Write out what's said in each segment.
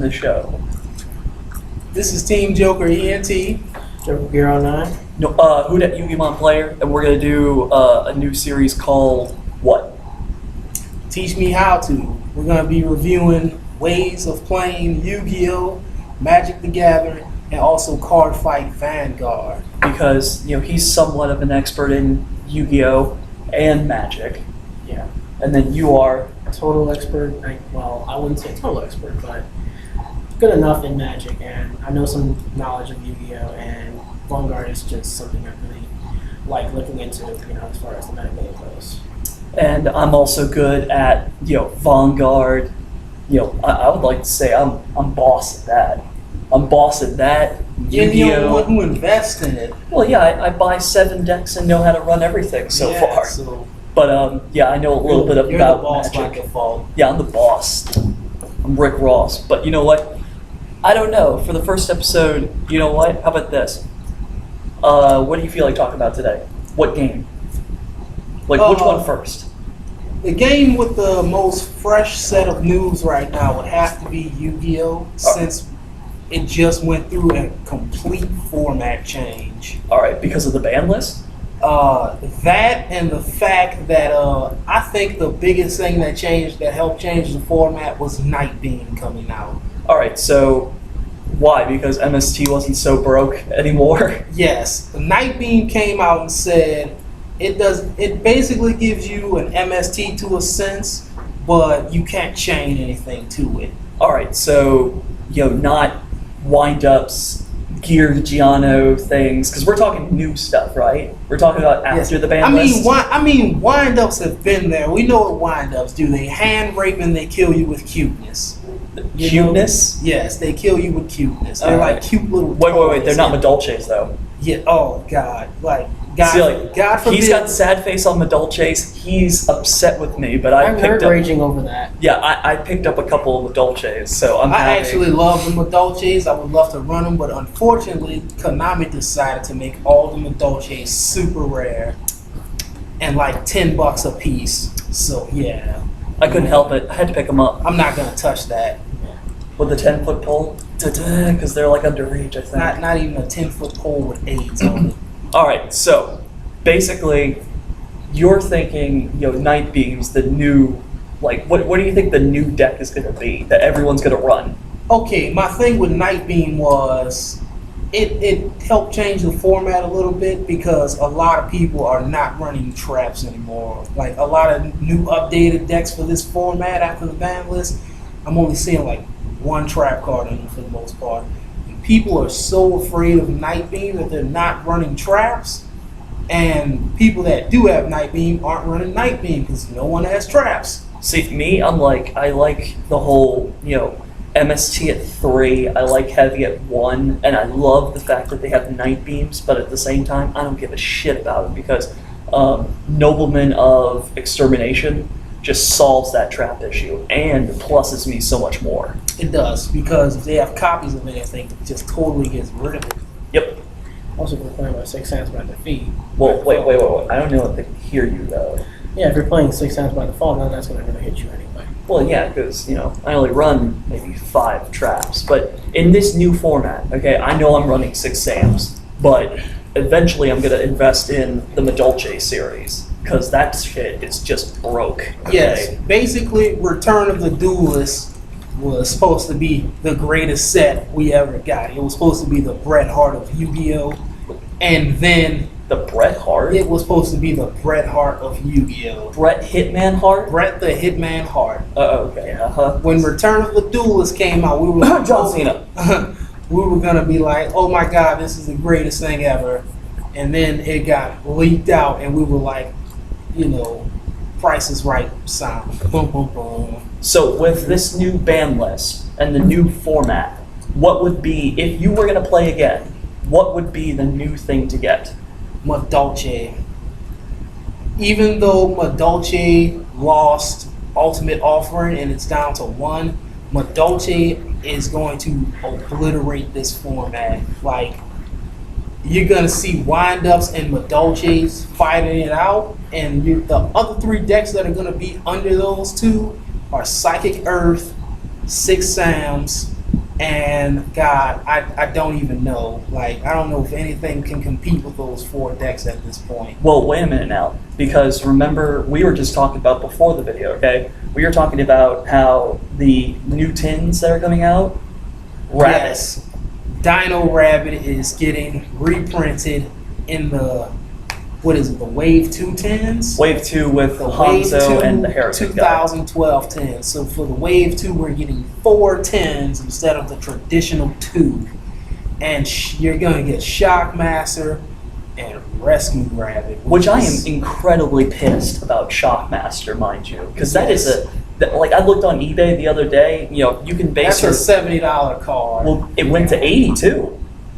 The show. This is TeamJokerEnt. Joker09. No, whodatyugimonplayer, and we're gonna do a new series called what? Teach me how to. We're going to be reviewing ways of playing Yu-Gi-Oh!, Magic the Gathering, and also Cardfight Vanguard. Because he's somewhat of an expert in Yu-Gi-Oh and Magic, Yeah. and then you are. Total expert. I wouldn't say total expert, but good enough in Magic, and I know some knowledge of Yu-Gi-Oh! And Vanguard is just something I really like looking into, as far as the metagame goes. And I'm also good at Vanguard. I would like to say I'm boss at that. I'm boss at that. And you're the one who invests in it. Well, yeah, I buy 7 decks and know how to run everything so far. So But I know a little bit about you're the boss by Magic. default. Yeah, I'm the boss. I'm Rick Ross. But you know what? I don't know. For the first episode, you know what? How about this? What do you feel like talking about today? What game? Which one first? The game with the most fresh set of news right now would have to be Yu-Gi-Oh! Since it just went through a complete format change. All right, because of the ban list? That and the fact that I think the biggest thing that helped change the format was Night Beam coming out. All right, so why? Because MST wasn't so broke anymore? Yes, the Night Beam came out and said it basically gives you an MST to a sense, but you can't chain anything to it. All right, so not wind-ups, Gear Giano things, because we're talking new stuff, right? We're talking about after the ban list. Wind-ups have been there. We know what wind-ups do. They hand rape and they kill you with cuteness. Cuteness? Yes, they kill you with cuteness. They're Alright. like cute little Wait. toys. They're not Madolches, though. Yeah. Oh God. God. See, God forbid. he's got sad face on Madolches. He's upset with me, but I'm raging over that. Yeah, I picked up a couple of Madolches, so I'm I happy. actually love the Madolches. I would love to run them, but unfortunately, Konami decided to make all the Madolches super rare and like $10 a piece. So yeah, I couldn't help it. I had to pick them up I'm not gonna touch that. with a 10-foot pole, because they're like underage, I think. Not even a 10-foot pole with AIDS on it. All right, so basically, you're thinking, Night Beam's the new, what do you think the new deck is going to be that everyone's going to run? Okay, my thing with Night Beam was it helped change the format a little bit because a lot of people are not running traps anymore. Like a lot of new updated decks for this format after the ban list, I'm only seeing like one trap card in them for the most part. And people are so afraid of Night Beam that they're not running traps. And people that do have Night Beam aren't running Night Beam because no one has traps. See, me, I like the whole, MST at 3, I like Heavy at 1, and I love the fact that they have Night Beams, but at the same time, I don't give a shit about them because Nobleman of Extermination just solves that trap issue and pluses me so much more. It does, because if they have copies of anything, it just totally gets rid of it. Yep. Also, if you're playing by 6 hands by defeat. Well, wait. I don't know if they can hear you, though. Yeah, if you're playing 6 hands by default, then that's going to hit you anyway. Well, yeah, because, I only run maybe 5 traps. But in this new format, okay, I know I'm running 6 SAMs, but eventually I'm going to invest in the Madolche series, because that shit is just broke. Okay? Yes, basically, Return of the Duelist was supposed to be the greatest set we ever got. It was supposed to be the Bret Hart of Yu-Gi-Oh! And then The Bret Hart? it was supposed to be the Bret Hart of Yu-Gi-Oh! Bret Hitman Hart? Bret the Hitman Hart. Okay, uh-huh. When Return of the Duelist came out, we were like, John Cena. we were gonna be like, oh my God, this is the greatest thing ever. And then it got leaked out, and we were like, Price is Right sound. Boom, boom, boom. So with this new ban list and the new format, what would be, if you were going to play again, what would be the new thing to get? Madolche. Even though Madolche lost Ultimate Offering and it's down to 1, Madolche is going to obliterate this format. Like, you're going to see wind-ups and Madolches fighting it out, and the other 3 decks that are going to be under those 2 are Psychic Earth, 6 Sams, And God, I don't even know. Like, I don't know if anything can compete with those 4 decks at this point. Well, wait a minute now, because remember, we were just talking about before the video, okay? We were talking about how the new tins that are coming out, Rabbit. Yes, Dino Rabbit is getting reprinted in the, what is it, the Wave 2 tins? Wave 2 with The Wave 2 Hanzo and the Heretic guy. 2012 tins. So for the Wave 2, we're getting 4 tins instead of the traditional 2. And you're going to get Shockmaster and Rescue Rabbit. Which I am incredibly pissed about Shockmaster, mind you, because that is like I looked on eBay the other day. You know, you can base That's a $70 card. Well, it went to 82.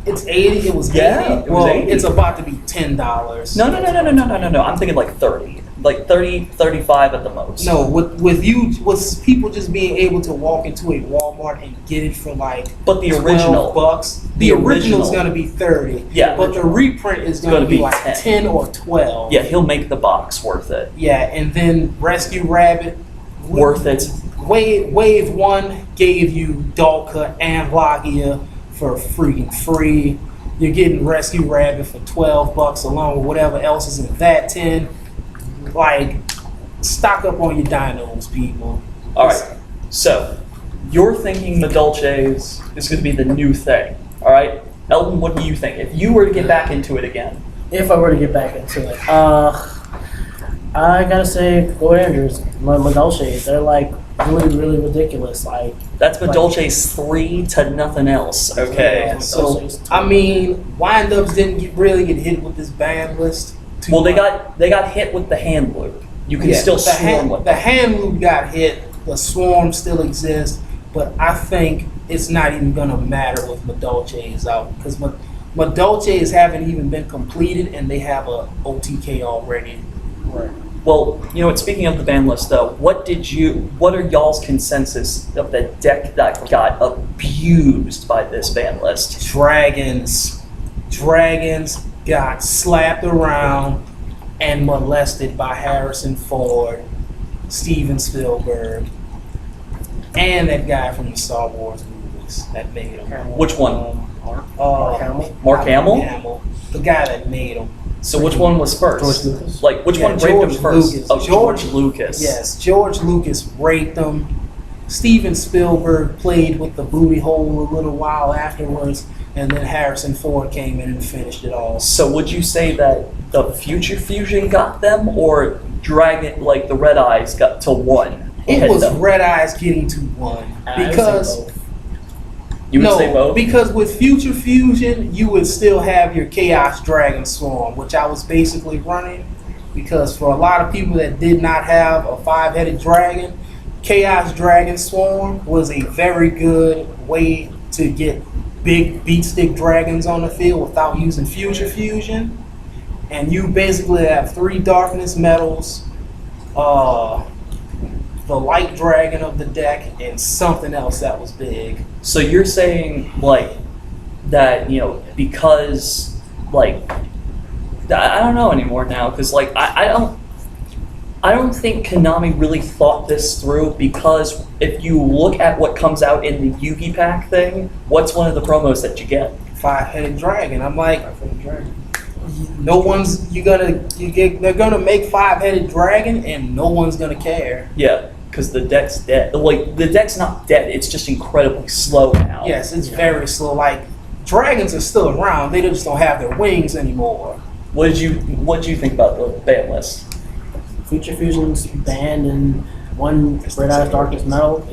It's 80. It was 80. Yeah, it was well, 80. It's about to be $10. No. I'm thinking like 30. Like 30, 35 at the most. No, with people just being able to walk into a Walmart and get it for like But the original $12. The The original is original. going to be 30. Yeah. But the reprint is going gonna to be be like 10. 10 or 12. Yeah, he'll make the box worth it. Yeah, and then Rescue Rabbit. Worth it. Wave 1 gave you Dalka and Logia for freaking free. You're getting Rescue Rabbit for $12 along with whatever else is in that tin. Like, stock up on your dinos, people. All right. So, you're thinking the Dolces is going to be the new thing. All right. Elton, what do you think? If you were to get back into it again, If I were to get back into it, I gotta say, Go Andrews, my Dolces, they're like really, really ridiculous. Like, that's Dolces 3 to nothing else. Okay. Yeah. So, I mean, Wind-Ups didn't really get hit with this ban list. too Well, they much. got hit with the hand loop. You can Yeah, still the swarm with the them. hand loop got hit. The swarm still exists, but I think it's not even gonna matter with Madolches out because Madolches haven't even been completed and they have a OTK already. right. Well, you know what? Speaking of the ban list, though, what are y'all's consensus of the deck that got abused by this ban list? Dragons got slapped around and molested by Harrison Ford, Steven Spielberg, and that guy from the Star Wars movies that made them. Which one? Mark Hamill? Mark Hamill? The guy that made them. So which one was first? George Lucas. Like which Yeah, one raped him George first? Lucas. Oh, George Lucas. Yes, George Lucas raped them. Steven Spielberg played with the booty hole a little while afterwards, and then Harrison Ford came in and finished it all. So would you say that the Future Fusion got them, or Dragon, like the Red Eyes, got to one? It hit was them? Red Eyes getting to one I would say because both. You would say both? because with Future Fusion you would still have your Chaos Dragon Swarm, which I was basically running because for a lot of people that did not have a 5-headed dragon, Chaos Dragon Swarm was a very good way to get big beat stick dragons on the field without using Future Fusion. And you basically have 3 Darkness Metals, the Light Dragon of the deck, and something else that was big. So you're saying like that, you know, because like I don't know anymore now because like I don't think Konami really thought this through because if you look at what comes out in the Yugi pack thing, what's one of the promos that you get? 5-headed dragon. I'm like, no one's they're gonna make 5-headed dragon and no one's gonna care. Yeah, because the deck's dead. Like the deck's not dead; it's just incredibly slow now. Yes, it's very slow. Like dragons are still around, they just don't have their wings anymore. What did you think about the ban list? Future Fusion's banned and one Red Eyes Darkness Metal.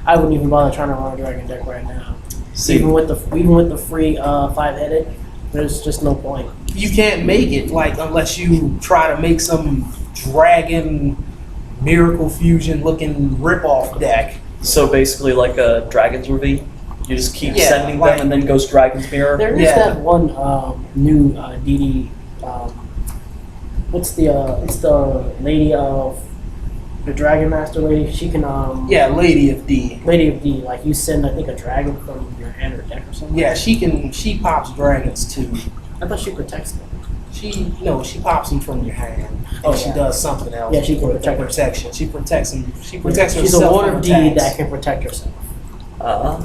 I wouldn't even bother trying to run a dragon deck right now. See, Even with the free 5-headed, there's just no point. You can't make it like unless you try to make some dragon miracle fusion looking rip-off deck. so basically like a Dragon's Reveal. You just keep Yeah, sending like- them, and then goes Dragon's Mirror. There is Yeah. that one new DD. It's the lady of the Dragon Master lady. She can Yeah, Lady of D. Lady of D. Like you send, I think, a dragon from your hand or deck or something. Yeah, she pops dragons too. I thought she protects them. She pops them from your hand. And Oh, she yeah. does something else. Yeah, she can for protect protection. She protects them. She protects She's herself a one from of D attacks. that can protect herself.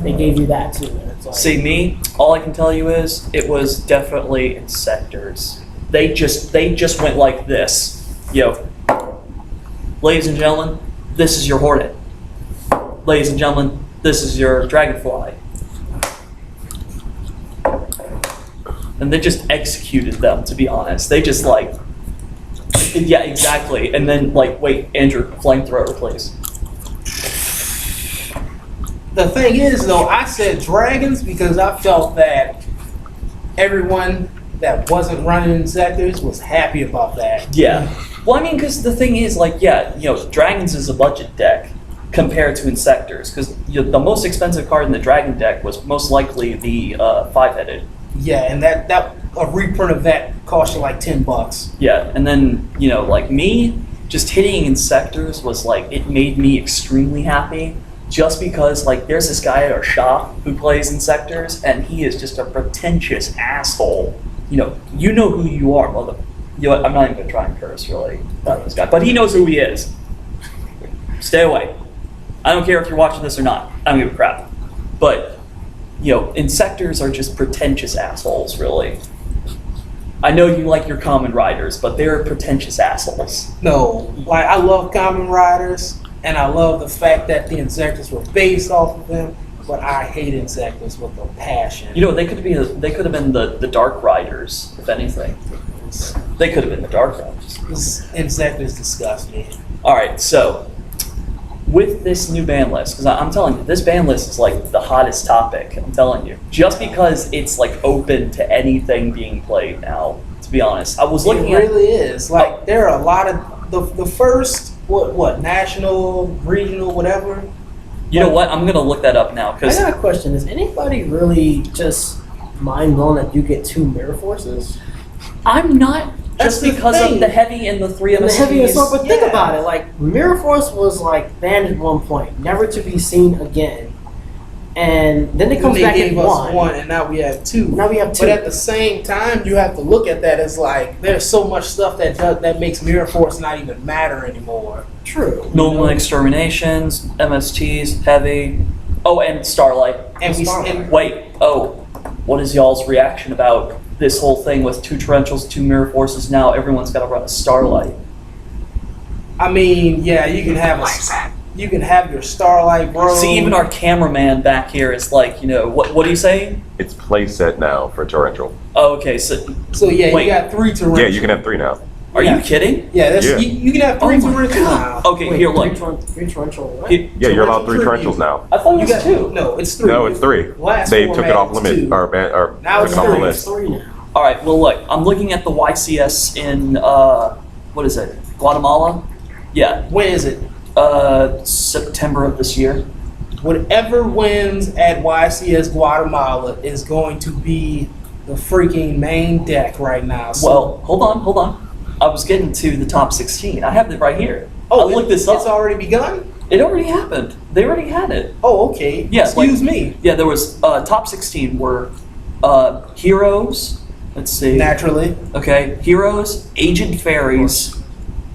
They gave you that too. And it's like, See me, all I can tell you is it was definitely in sectors. They just went like this. Ladies and gentlemen, this is your Hornet. Ladies and gentlemen, this is your Dragonfly. And they just executed them, to be honest. They just yeah, exactly. And then wait, Andrew, flamethrower, please. The thing is, though, I said dragons because I felt that everyone that wasn't running in sectors was happy about that. Yeah. Well, I mean, because the thing is, dragons is a budget deck compared to Insectors, because the most expensive card in the dragon deck was most likely the 5-headed. Yeah, and that a reprint of that cost you like $10. Yeah, and then me, just hitting Insectors was it made me extremely happy. Just because, there's this guy at our shop who plays Insectors, and he is just a pretentious asshole. You know who you are, mother. You know what? I'm not even going to try and curse, really, about this guy. But he knows who he is. Stay away. I don't care if you're watching this or not. I don't give a crap. But, Insectors are just pretentious assholes, really. I know you like your common riders, but they're pretentious assholes. No, I love Common Riders. And I love the fact that the Insectors were based off of them, but I hate Insectors with a passion. They could have been the Dark Riders, if anything. They could have been the Dark Riders. Insectors disgust me. All right, so with this new ban list, because I'm telling you, this ban list is the hottest topic. I'm telling you, just because it's open to anything being played now. To be honest, I was looking It really is. There are a lot of the first. What national, regional, whatever? You know what? I'm gonna look that up now I because got a question. Is anybody really just mind blown that you get 2 mirror forces? I'm not That's just the because thing. of the heavy and the 3 And the MSTs. heavy assault, but think Yeah. about it. Mirror Force was banned at one point, never to be seen again. And then it comes They back gave in us 1. one, and now we have 2. Now we have 2. But at the same time, you have to look at that as there's so much stuff that makes Mirror Force not even matter anymore. True. Normal exterminations, MSTs, heavy. Oh, and Starlight. Wait. Oh, what is y'all's reaction about this whole thing with 2 Torrentials, 2 Mirror Forces? Now everyone's got to run a Starlight. I mean, yeah, you can have your Starlight, bro. See, even our cameraman back here is what are you saying? It's playset now for torrential. Oh, okay, so yeah, wait. you got 3 torrentials. Yeah, you can have 3 now. Are you kidding? Yeah, Yeah. You can have 3 Oh my torrentials God. now. Okay, here, look. 3 torrential. What? Yeah, you're allowed 3 Torrential torrentials now. I thought it You was got 2. No, it's 3. No, it's 3. Last They took it format off was limit 2. or Now took it's it off the 3. list. 3 now. All right, well, look, I'm looking at the YCS in, what is it, Guatemala? Yeah, When is it? September of this year. Whatever wins at YCS Guatemala is going to be the freaking main deck right now. So, Well, hold on. I was getting to the top 16. I have it right here. I looked this It's up. already begun? It already happened. They already had it. Oh, okay. Yeah, Excuse me. Yeah, there was, top 16 were Heroes. Let's see. Naturally. Okay, Heroes, Agent Fairies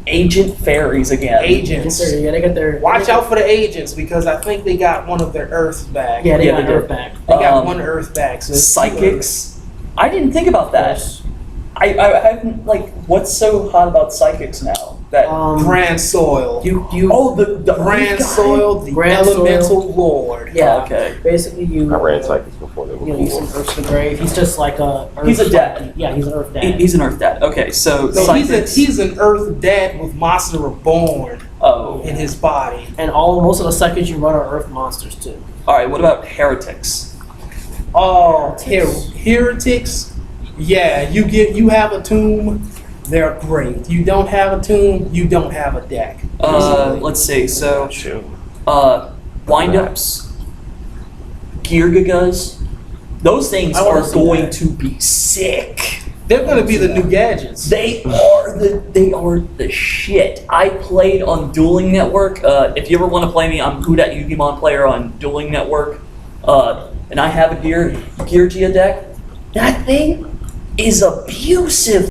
again. Agents. Yeah, they got their. Watch out for the agents because I think they got one of their Earths back. Yeah, they Yeah, got they Earth did. back. They got Um, one Earth back. So Psychics. I didn't think about that. Yes. I haven't, what's so hot about Psychics now? That Grand Soil. You the Grand guy? Soil, the Grand Elemental Lord. yeah. Okay. Basically, you. I ran cycles before they were You use some cool. Earth to the grave. He's just like a. Earth He's a dad. Yeah, he's an Earth dad. He's an Earth Dad. Okay, so No, Psychics. he's an Earth dad with Monster Reborn Oh. in his body. And most of the psychics you run are Earth monsters too. All right. What about Heretics? Oh, heretics. Yeah, you have a tomb. They're great. You don't have a tomb. You don't have a deck. Let's see. So, Shoot. windups, Geargagas. Those things I wanna are see going that. to be sick. They're going to be the new gadgets. They are the shit. I played on Dueling Network. If you ever want to play me, I'm whodatyugimonplayer on Dueling Network. And I have a Gear Gia deck. That thing is abusive.